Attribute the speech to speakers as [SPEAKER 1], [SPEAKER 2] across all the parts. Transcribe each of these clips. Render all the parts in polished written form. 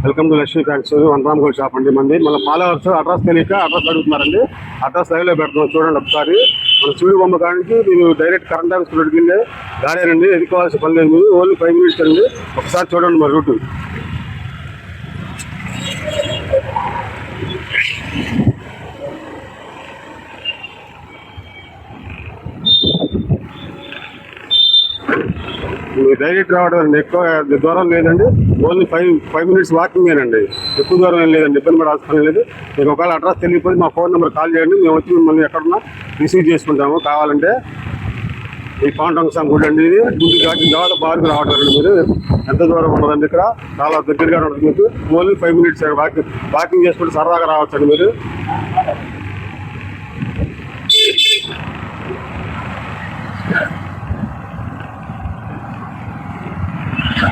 [SPEAKER 1] Welcome to Lakshmi fax one Ram gold shop అండి. మంది మన ఫాలోవర్స్ అడ్రస్ తెలియక అడ్రస్ అడుగుతున్నారండి. అడ్రస్ లైవ్లో పెడతాం చూడండి ఒకసారి. మన సూర్య బొమ్మ కాడికి మీరు డైరెక్ట్ కరెంట్ ఆఫీస్ రోడ్డుకి వెళ్ళే గాడేనండి. ఎదుకోవాల్సిన పని లేదు, మీరు ఓన్లీ 5 minutes అండి. ఒకసారి చూడండి మరి రూటు. మీరు డైరెక్ట్ రావడం ఎక్కువ దూరం లేదండి. Only 5 minutes వాకింగేనండి. ఎక్కువ దూరం ఏం లేదండి, ఇబ్బంది పడాల్సిన లేదు. మీకు ఒకవేళ అడ్రస్ తెలియకపోతే మా ఫోన్ నెంబర్ కాల్ చేయండి, మేము వచ్చి మిమ్మల్ని ఎక్కడున్నా రిసీవ్ చేసుకుంటాము. కావాలంటే ఈ పాండవంగ స్వామి గుడి అండి. ఇది గుడి దాటిన తర్వాత బారుకు రావట్లేదు. మీరు ఎంత దూరం ఉండదండి, ఇక్కడ చాలా దగ్గరగా ఉంటుంది. మీకు ఓన్లీ 5 minutes వాకింగ్ చేసుకుంటే సరదాగా రావచ్చండి మీరు.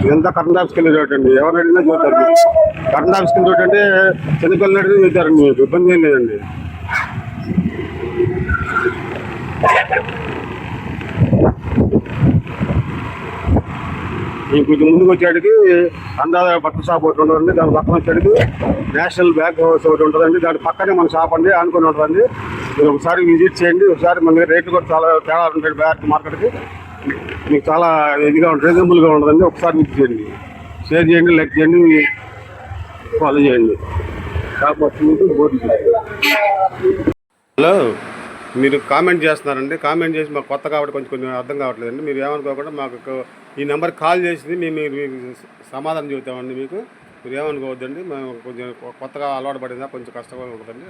[SPEAKER 1] ఇదంతా కరెంట్ ఆఫీస్కి వెళ్ళే రోడ్ అండి. ఎవరు అడిగినా చూస్తారు. కరెంట్ ఆఫీస్కి వెళ్ళే రోడ్ అంటే చిన్నపిల్లలు అడిగినా చూస్తారండి. మీకు ఇబ్బంది ఏం లేదండి. మీకు కొంచెం ముందుకు వచ్చేటికి అందాజ బట్టల షాప్ ఒకటి ఉంటుందండి. దాని పక్కన వచ్చేటికి నేషనల్ బ్యాంక్ హౌస్ ఒకటి ఉంటుందండి. దాని పక్కనే మన షాప్ అండి అనుకుని ఉంటుందండి. మీరు ఒకసారి విజిట్ చేయండి. ఒకసారి మన రేట్లు కూడా చాలా తేడా ఉంటాయి బ్యాంక్ మార్కెట్కి. మీకు చాలా ఇదిగా ఉంటుంది, రీజనబుల్గా ఉంటుందండి. ఒకసారి విజిట్ చేయండి, షేర్ చేయండి, లైక్ చేయండి, ఫాలో చేయండి. షాప్ వస్తుంది బోర్డు. హలో, మీరు కామెంట్ చేస్తున్నారండి. కామెంట్ చేసి మాకు కొత్త కాబట్టి కొంచెం అర్థం కావట్లేదండి. మీరు ఏమనుకోకుండా మాకు ఈ నెంబర్కి కాల్ చేసింది మేము సమాధానం చెబుతామండి. మీరు ఏమనుకోవద్దండి. మేము కొంచెం కొత్తగా అలవాటు పడిందా, కొంచెం కష్టంగా ఉంటుందండి.